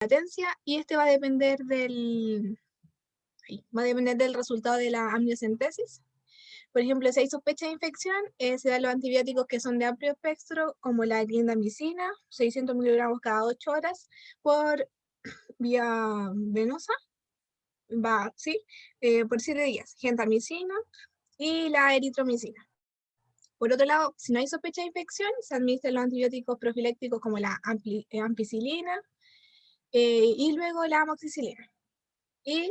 latencia y este va a depender del resultado de la amniocentesis. Por ejemplo, si hay sospecha de infección, se dan los antibióticos que son de amplio espectro, como la clindamicina, 600 miligramos cada 8 horas por vía venosa, por 7 días, gentamicina y la eritromicina. Por otro lado, si no hay sospecha de infección, se administran los antibióticos profilácticos como la ampicilina y luego la amoxicilina. Y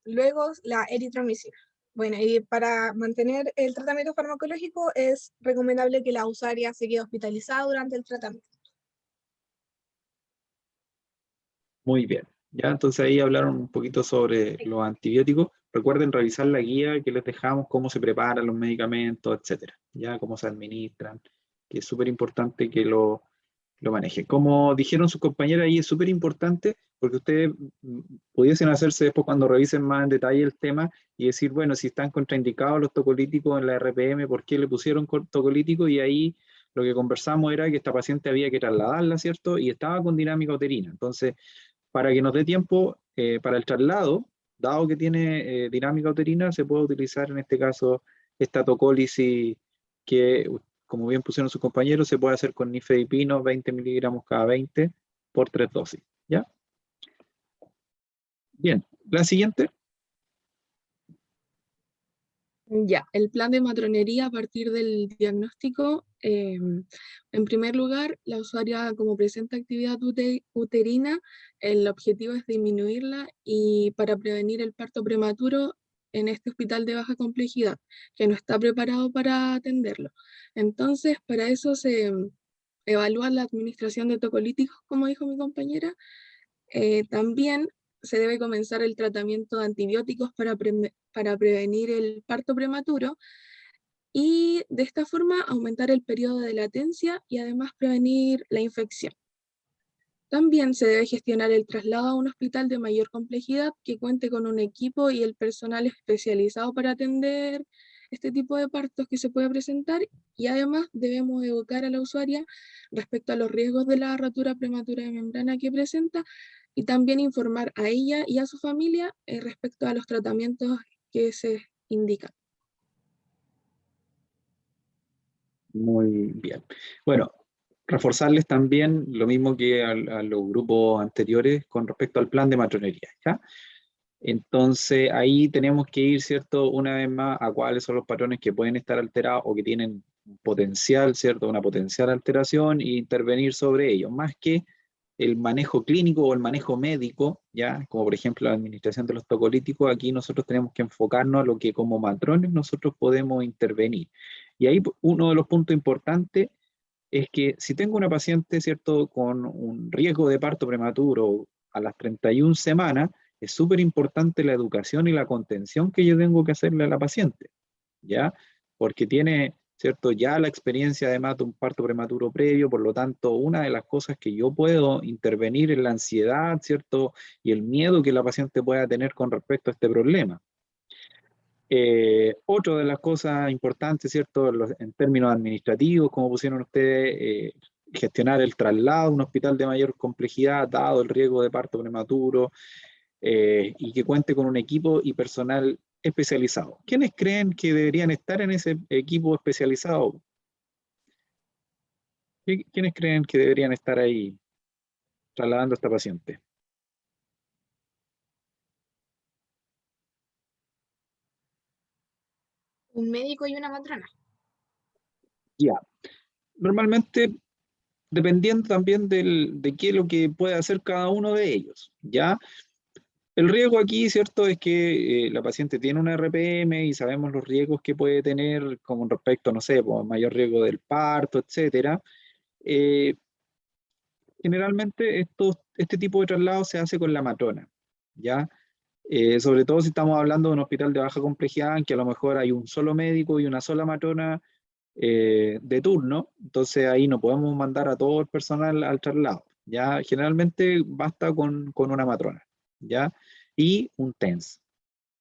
luego la eritromicina. Bueno, y para mantener el tratamiento farmacológico es recomendable que la usuaria se quede hospitalizada durante el tratamiento. Muy bien. Ya, entonces ahí hablaron un poquito sobre los antibióticos. Recuerden revisar la guía que les dejamos, cómo se preparan los medicamentos, etcétera. Ya, cómo se administran, que es súper importante que lo manejen. Como dijeron sus compañeras, ahí es súper importante porque ustedes pudiesen hacerse después cuando revisen más en detalle el tema y decir, bueno, si están contraindicados los tocolíticos en la RPM, ¿por qué le pusieron tocolítico? Y ahí lo que conversamos era que esta paciente había que trasladarla, ¿cierto? Y estaba con dinámica uterina. Entonces, para que nos dé tiempo para el traslado, dado que tiene dinámica uterina, se puede utilizar en este caso esta tocólisis que, como bien pusieron sus compañeros, se puede hacer con nifedipino, 20 miligramos cada 20 por 3 dosis. ¿Ya? Bien, la siguiente. Ya, el plan de matronería a partir del diagnóstico. En primer lugar, la usuaria como presenta actividad uterina, el objetivo es disminuirla y para prevenir el parto prematuro en este hospital de baja complejidad, que no está preparado para atenderlo. Entonces, para eso se evalúa la administración de tocolíticos, como dijo mi compañera. También se debe comenzar el tratamiento de antibióticos para prevenir el parto prematuro y de esta forma aumentar el periodo de latencia y además prevenir la infección. También se debe gestionar el traslado a un hospital de mayor complejidad que cuente con un equipo y el personal especializado para atender este tipo de partos que se puede presentar, y además debemos educar a la usuaria respecto a los riesgos de la rotura prematura de membrana que presenta y también informar a ella y a su familia respecto a los tratamientos que se indican. Muy bien. Bueno, reforzarles también lo mismo que a los grupos anteriores con respecto al plan de matronería, ¿ya? Entonces ahí tenemos que ir, ¿cierto? Una vez más a cuáles son los patrones que pueden estar alterados o que tienen potencial, ¿cierto? Una potencial alteración e intervenir sobre ellos, más que el manejo clínico o el manejo médico, ¿ya? Como por ejemplo la administración de los tocolíticos, aquí nosotros tenemos que enfocarnos a lo que como matrones nosotros podemos intervenir. Y ahí uno de los puntos importantes es que si tengo una paciente, ¿cierto?, con un riesgo de parto prematuro a las 31 semanas, es súper importante la educación y la contención que yo tengo que hacerle a la paciente, ¿ya? Porque tiene, ¿cierto?, ya la experiencia además de un parto prematuro previo, por lo tanto, una de las cosas que yo puedo intervenir es la ansiedad, ¿cierto?, y el miedo que la paciente pueda tener con respecto a este problema. Otra de las cosas importantes, ¿cierto?, en términos administrativos, como pusieron ustedes, gestionar el traslado a un hospital de mayor complejidad, dado el riesgo de parto prematuro, y que cuente con un equipo y personal especializado. ¿Quiénes creen que deberían estar en ese equipo especializado? ¿Quiénes creen que deberían estar ahí trasladando a esta paciente? Un médico y una matrona. Ya. Normalmente, dependiendo también de qué es lo que puede hacer cada uno de ellos, ¿ya? El riesgo aquí, ¿cierto?, es que la paciente tiene una RPM y sabemos los riesgos que puede tener con respecto, no sé, pues, mayor riesgo del parto, etcétera. Generalmente este tipo de traslado se hace con la matrona, ¿ya? Sobre todo si estamos hablando de un hospital de baja complejidad en que a lo mejor hay un solo médico y una sola matrona de turno, entonces ahí no podemos mandar a todo el personal al traslado, ¿ya? Generalmente basta con una matrona, ¿ya? Y un TENS.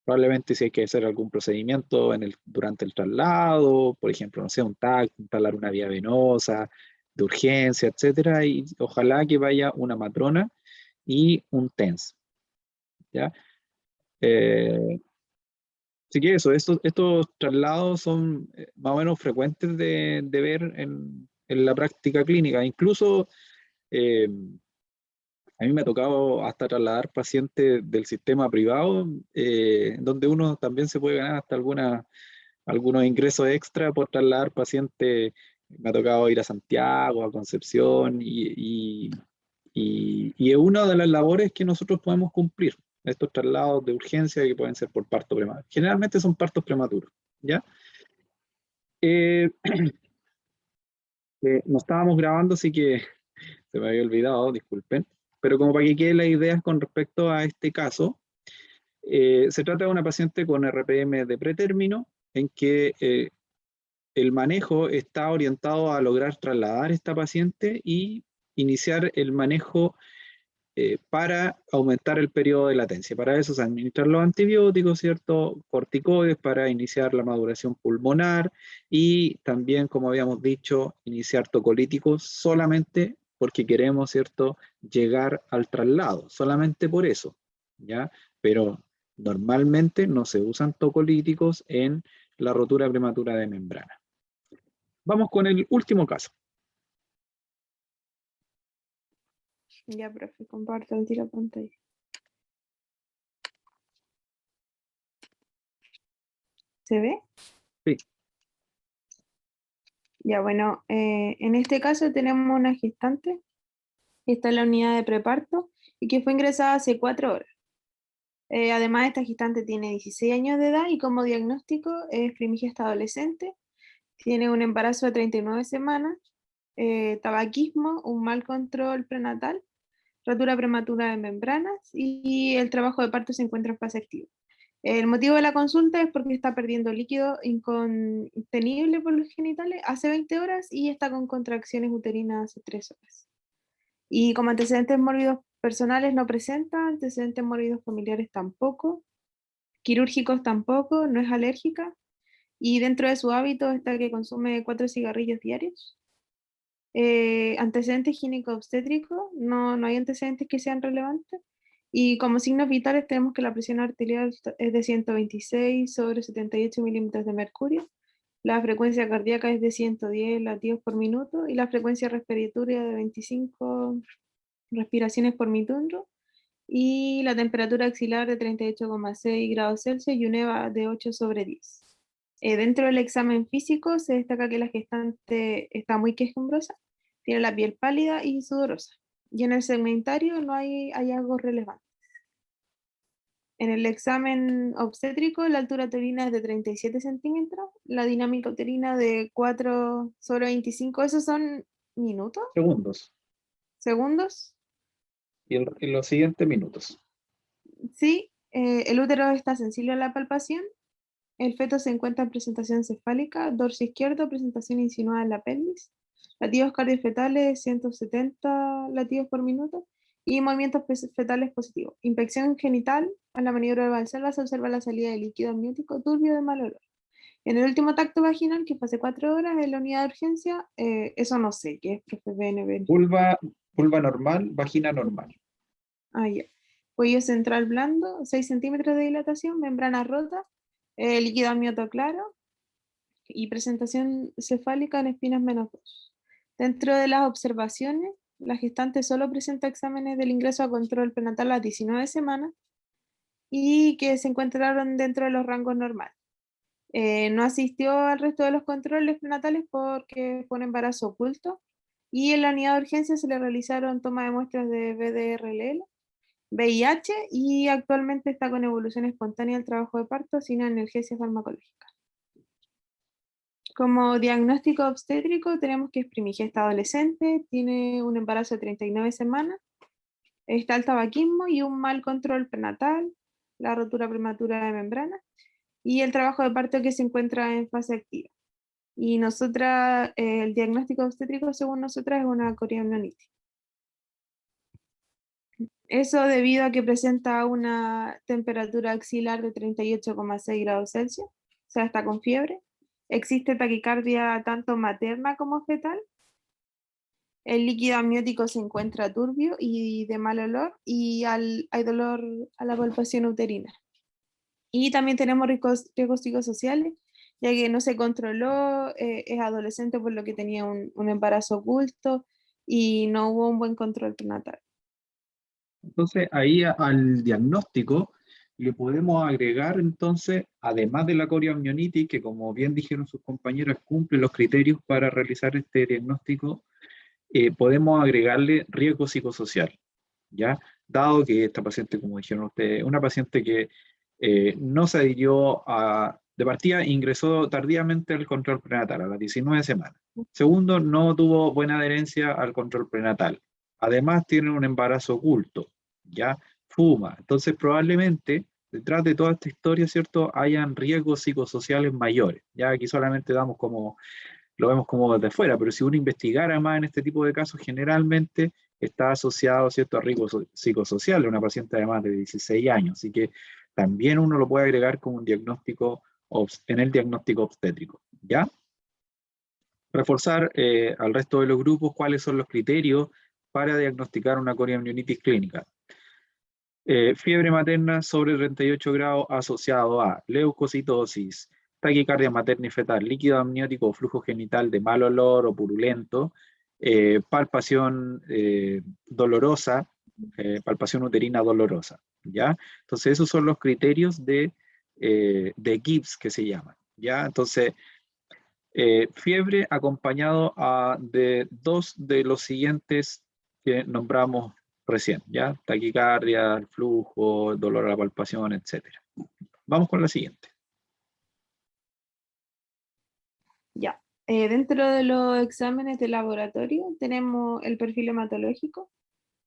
Probablemente si hay que hacer algún procedimiento durante el traslado, por ejemplo, no sé, un TAC, instalar una vía venosa, de urgencia, etcétera, y ojalá que vaya una matrona y un TENS, ¿ya? Así que eso, estos traslados son más o menos frecuentes de ver en la práctica clínica. Incluso eh, a mí me ha tocado hasta trasladar pacientes del sistema privado, donde uno también se puede ganar hasta algunos ingresos extra por trasladar pacientes. Me ha tocado ir a Santiago, a Concepción, y es una de las labores que nosotros podemos cumplir, estos traslados de urgencia que pueden ser por parto prematuro. Generalmente son partos prematuros, ¿ya? Eh, no estábamos grabando, así que se me había olvidado, disculpen. Pero como para que queden las ideas con respecto a este caso, se trata de una paciente con RPM de pretérmino, en que el manejo está orientado a lograr trasladar a esta paciente y iniciar el manejo para aumentar el periodo de latencia. Para eso se administran los antibióticos, ¿cierto? Corticoides para iniciar la maduración pulmonar y también, como habíamos dicho, iniciar tocolíticos solamente porque queremos, ¿cierto?, llegar al traslado, solamente por eso, ¿ya? Pero normalmente no se usan tocolíticos en la rotura prematura de membrana. Vamos con el último caso. Ya, profe, comparto el tiro pantalla. ¿Se ve? Sí. Ya, bueno, en este caso tenemos una gestante que está en la unidad de preparto y que fue ingresada hace 4 horas. Además, esta gestante tiene 16 años de edad y como diagnóstico es primigesta adolescente, tiene un embarazo de 39 semanas, tabaquismo, un mal control prenatal, rotura prematura de membranas y el trabajo de parto se encuentra en fase activa. El motivo de la consulta es porque está perdiendo líquido incontenible por los genitales hace 20 horas y está con contracciones uterinas hace 3 horas. Y como antecedentes mórbidos personales no presenta, antecedentes mórbidos familiares tampoco, quirúrgicos tampoco, no es alérgica y dentro de su hábito está que consume 4 cigarrillos diarios. Antecedentes gineco-obstétricos, no hay antecedentes que sean relevantes. Y como signos vitales tenemos que la presión arterial es de 126 sobre 78 milímetros de mercurio, la frecuencia cardíaca es de 110 latidos por minuto y la frecuencia respiratoria de 25 respiraciones por minuto y la temperatura axilar de 38,6 grados Celsius y un EVA de 8 sobre 10. Dentro del examen físico se destaca que la gestante está muy quejumbrosa, tiene la piel pálida y sudorosa. Y en el segmentario no hay hallazgos relevantes. En el examen obstétrico, la altura uterina es de 37 centímetros, la dinámica uterina de 4 sobre 25, ¿esos son minutos? Segundos. ¿Segundos? Y en los siguientes minutos. Sí, el útero está sensible a la palpación, el feto se encuentra en presentación cefálica, dorso izquierdo, presentación insinuada en la pelvis, latidos cardiofetales 170 latidos por minuto y movimientos fetales positivos. Inspección genital, a la maniobra de Valsalva se observa la salida de líquido amniótico turbio de mal olor. En el último tacto vaginal, que fue hace 4 horas, en la unidad de urgencia, eso no sé, ¿qué es, profe? Vulva normal, vagina normal. Ah, ya. Cuello central blando, 6 centímetros de dilatación, membrana rota, líquido amnioto claro y presentación cefálica en espinas menos 2. Dentro de las observaciones, la gestante solo presenta exámenes del ingreso a control prenatal a 19 semanas y que se encontraron dentro de los rangos normales. No asistió al resto de los controles prenatales porque fue un embarazo oculto y en la unidad de urgencia se le realizaron toma de muestras de VDRL, VIH y actualmente está con evolución espontánea al trabajo de parto sin analgesia farmacológica. Como diagnóstico obstétrico tenemos que es primigesta adolescente, tiene un embarazo de 39 semanas, está el tabaquismo y un mal control prenatal, la rotura prematura de membrana y el trabajo de parto que se encuentra en fase activa. Y nosotras, el diagnóstico obstétrico según nosotras es una coriamnionitis. Eso debido a que presenta una temperatura axilar de 38,6 grados Celsius, o sea, está con fiebre. Existe taquicardia tanto materna como fetal. El líquido amniótico se encuentra turbio y de mal olor y hay dolor a la palpación uterina. Y también tenemos riesgos psicosociales, ya que no se controló, es adolescente por lo que tenía un embarazo oculto y no hubo un buen control prenatal. Entonces, ahí al diagnóstico le podemos agregar, entonces, además de la corioamnionitis, que como bien dijeron sus compañeras, cumple los criterios para realizar este diagnóstico, podemos agregarle riesgo psicosocial, ¿ya? Dado que esta paciente, como dijeron ustedes, una paciente que no se adhirió de partida, ingresó tardíamente al control prenatal, a las 19 semanas. Segundo, no tuvo buena adherencia al control prenatal. Además, tiene un embarazo oculto, ¿ya? Fuma. Entonces, probablemente, detrás de toda esta historia, ¿cierto?, hayan riesgos psicosociales mayores. Ya aquí solamente lo vemos como desde fuera, pero si uno investigara más en este tipo de casos, generalmente está asociado, ¿cierto?, a riesgos psicosociales, una paciente además de 16 años. Así que también uno lo puede agregar como un diagnóstico en el diagnóstico obstétrico, ¿ya? Reforzar al resto de los grupos cuáles son los criterios para diagnosticar una corioamnionitis clínica. Fiebre materna sobre 38 grados asociado a leucocitosis, taquicardia materna y fetal, líquido amniótico o flujo genital de mal olor o purulento, palpación dolorosa, palpación uterina dolorosa, ¿ya? Entonces esos son los criterios de Gibbs que se llaman, ¿ya? Entonces, fiebre acompañado de dos de los siguientes que nombramos recién, ¿ya? Taquicardia, flujo, dolor a la palpación, etc. Vamos con la siguiente. Ya. Dentro de los exámenes de laboratorio tenemos el perfil hematológico,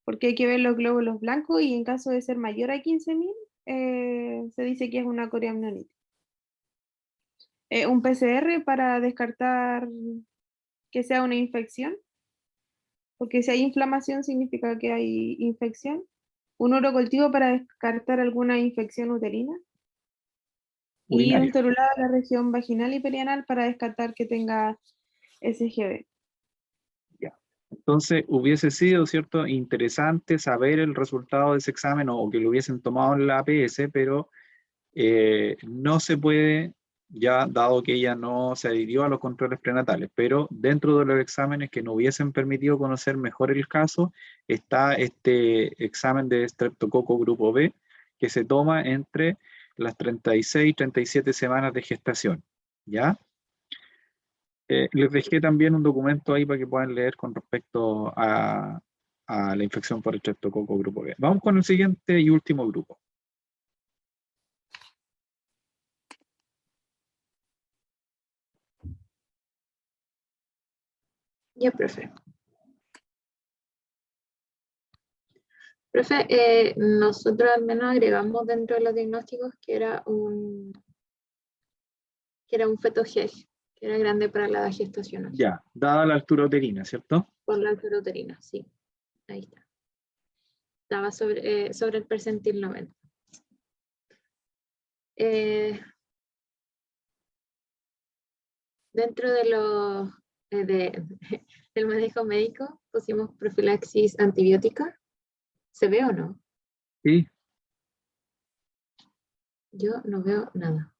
porque hay que ver los glóbulos blancos y en caso de ser mayor a 15.000, se dice que es una corioamnionitis. Un PCR para descartar que sea una infección, porque si hay inflamación significa que hay infección. Un urocultivo para descartar alguna infección uterina. Y un Urinario. torulado de la región vaginal y perianal para descartar que tenga SGB. Ya. Entonces, hubiese sido, ¿cierto?, interesante saber el resultado de ese examen o que lo hubiesen tomado en la APS, pero no se puede, ya dado que ella no se adhirió a los controles prenatales, pero dentro de los exámenes que nos hubiesen permitido conocer mejor el caso, está este examen de estreptococo grupo B, que se toma entre las 36 y 37 semanas de gestación, ¿ya? Les dejé también un documento ahí para que puedan leer con respecto a la infección por estreptococo grupo B. Vamos con el siguiente y último grupo. Ya, profe. Profe, nosotros al menos agregamos dentro de los diagnósticos que era un feto GES, que era grande para la edad gestacional. Ya, dada la altura uterina, ¿cierto? Por la altura uterina, sí. Ahí está. Estaba sobre el percentil 90. Dentro de los del manejo médico pusimos profilaxis antibiótica. ¿Se ve o no? Sí. Yo no veo nada.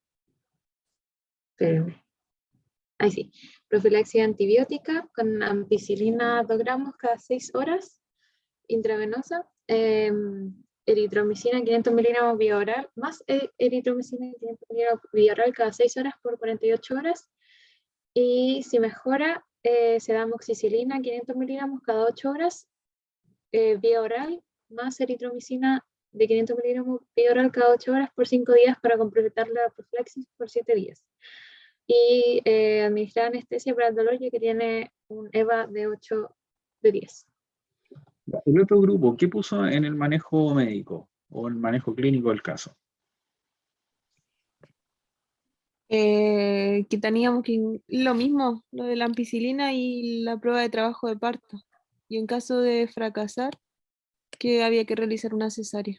Espérenme. Ahí sí. Profilaxis antibiótica con ampicilina 2 gramos cada 6 horas, intravenosa. Eritromicina 500 miligramos vía oral, más eritromicina 500 miligramos vía oral cada 6 horas por 48 horas. Y si mejora, se da amoxicilina 500 miligramos cada 8 horas vía oral, más eritromicina de 500 miligramos vía oral cada 8 horas por 5 días para completar la profilaxis por 7 días. Y administrar anestesia para el dolor, ya que tiene un EVA de 8 de 10. El otro grupo, ¿qué puso en el manejo médico o el manejo clínico del caso? Que teníamos lo mismo, lo de la ampicilina y la prueba de trabajo de parto. Y en caso de fracasar, que había que realizar una cesárea.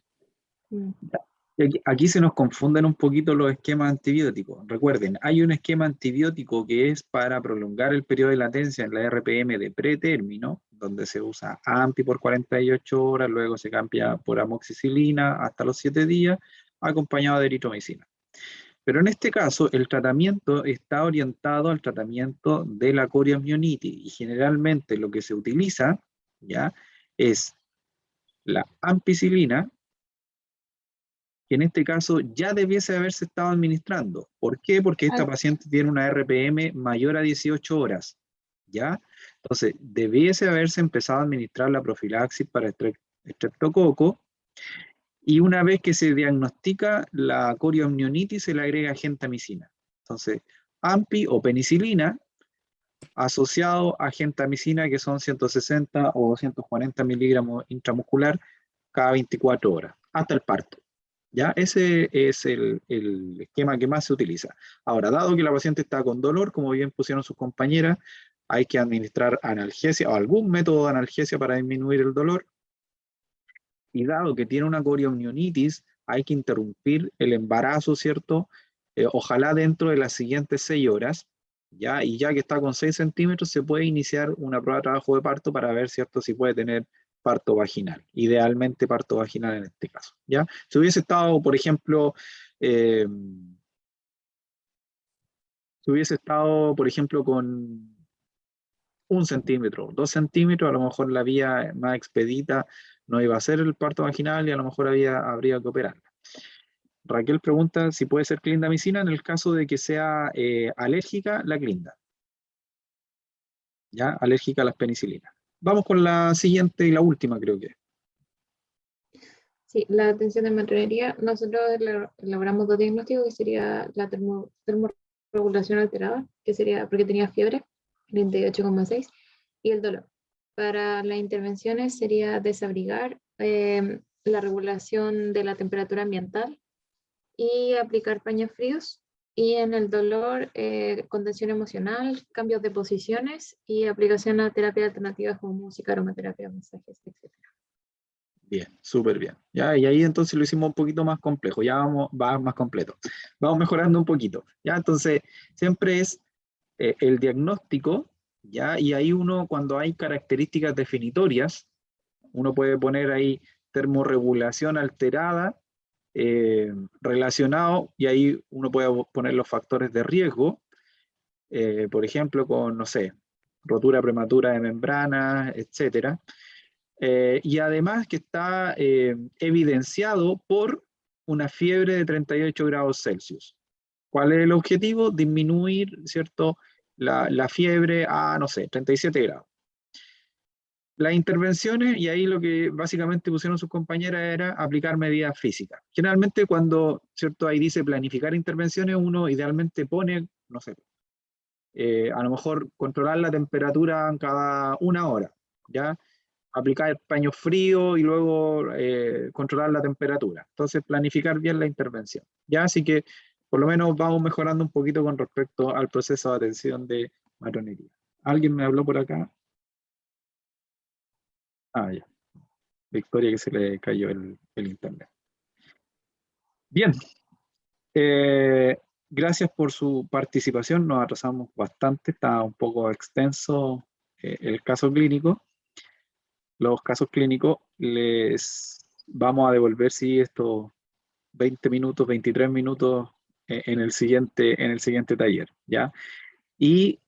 Y aquí se nos confunden un poquito los esquemas antibióticos. Recuerden, hay un esquema antibiótico que es para prolongar el periodo de latencia en la RPM de pretérmino, donde se usa AMPI por 48 horas, luego se cambia por amoxicilina hasta los 7 días, acompañado de eritromicina. Pero en este caso, el tratamiento está orientado al tratamiento de la coriomionitis, y generalmente lo que se utiliza, ¿ya?, es la ampicilina, que en este caso ya debiese haberse estado administrando. ¿Por qué? Porque esta paciente tiene una RPM mayor a 18 horas, ¿ya? Entonces, debiese haberse empezado a administrar la profilaxis para estreptococo, y una vez que se diagnostica la coriomionitis se le agrega gentamicina. Entonces, AMPI o penicilina asociado a gentamicina, que son 160 o 240 miligramos intramuscular cada 24 horas, hasta el parto. ¿Ya? Ese es el esquema que más se utiliza. Ahora, dado que la paciente está con dolor, como bien pusieron sus compañeras, hay que administrar analgesia o algún método de analgesia para disminuir el dolor. Y dado que tiene una coriomionitis, hay que interrumpir el embarazo, ¿cierto? Ojalá dentro de las siguientes 6 horas, ¿ya? Y ya que está con 6 centímetros, se puede iniciar una prueba de trabajo de parto para ver, ¿cierto?, si puede tener parto vaginal. Idealmente parto vaginal en este caso, ¿ya? Si hubiese estado, por ejemplo, con 1 centímetro, 2 centímetros, a lo mejor la vía más expedita no iba a ser el parto vaginal y a lo mejor habría que operarla. Raquel pregunta si puede ser clindamicina en el caso de que sea alérgica la clinda. ¿Ya? Alérgica a las penicilinas. Vamos con la siguiente y la última, creo que. Sí, la atención de matronería, nosotros elaboramos 2 diagnósticos, que sería la termorregulación alterada, que sería porque tenía fiebre, 38,6, y el dolor. Para las intervenciones sería desabrigar, la regulación de la temperatura ambiental y aplicar paños fríos. Y en el dolor, contención emocional, cambios de posiciones y aplicación a terapias alternativas como música, aromaterapia, masajes, etc. Bien, súper bien. ¿Ya? Y ahí entonces lo hicimos un poquito más complejo, ya va más completo. Vamos mejorando un poquito. ¿Ya? Entonces, siempre es el diagnóstico, ¿ya? Y ahí uno, cuando hay características definitorias, uno puede poner ahí termorregulación alterada, relacionado, y ahí uno puede poner los factores de riesgo, por ejemplo, con, no sé, rotura prematura de membranas, etcétera. Y además que está evidenciado por una fiebre de 38 grados Celsius. ¿Cuál es el objetivo? Disminuir, ¿cierto?, la fiebre a, no sé, 37 grados. Las intervenciones, y ahí lo que básicamente pusieron sus compañeras era aplicar medidas físicas. Generalmente cuando, ¿cierto?, ahí dice planificar intervenciones, uno idealmente pone, no sé, a lo mejor controlar la temperatura cada 1 hora, ¿ya? Aplicar paños fríos y luego controlar la temperatura. Entonces, planificar bien la intervención, ¿ya? Así que, por lo menos, vamos mejorando un poquito con respecto al proceso de atención de matronería. ¿Alguien me habló por acá? Ah, ya. Victoria, que se le cayó el internet. Bien. Gracias por su participación. Nos atrasamos bastante. Está un poco extenso el caso clínico. Los casos clínicos les vamos a devolver, sí, estos 20 minutos, 23 minutos en el siguiente taller, ¿ya? Y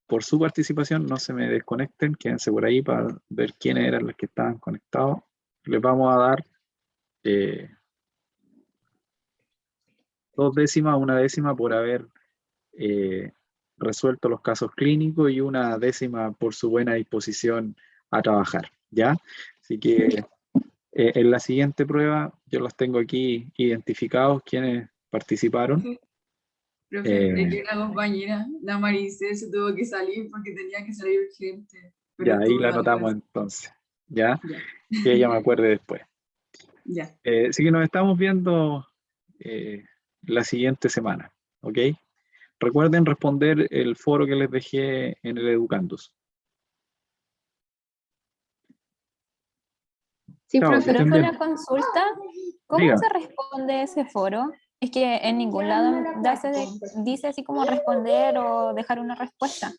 por su participación, no se me desconecten, quédense por ahí para ver quiénes eran los que estaban conectados. Les vamos a dar 2 décimas, 1 décima por haber resuelto los casos clínicos y 1 décima por su buena disposición a trabajar, ¿ya? Así que en la siguiente prueba yo los tengo aquí identificados quienes participaron. Profe, es que la compañera, la Maricel, se tuvo que salir porque tenía que salir urgente. Pero Ya, ahí estuvo la la anotamos clase. entonces, ¿ya? Ya. Que ella me acuerde después. Ya. Así que nos estamos viendo la siguiente semana, ¿ok? Recuerden responder el foro que les dejé en el Educandus. Sí, Chao, que profe. estén Profe, bien. una consulta. ¿Cómo Diga. se responde ese foro? Es que en ningún lado dice así como responder o dejar una respuesta.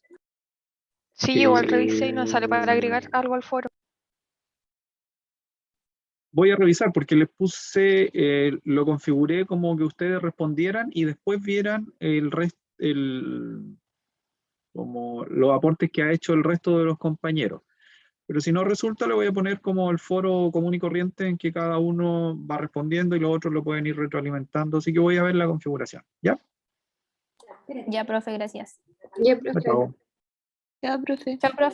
Sí, igual revisé y no sale para agregar algo al foro. Voy a revisar porque les puse, lo configuré como que ustedes respondieran y después vieran el resto, como los aportes que ha hecho el resto de los compañeros. Pero si no resulta, le voy a poner como el foro común y corriente en que cada uno va respondiendo y los otros lo pueden ir retroalimentando. Así que voy a ver la configuración. ¿Ya? Ya, profe, gracias. Ya, profe. Chao. Ya, profe. Chao, profe.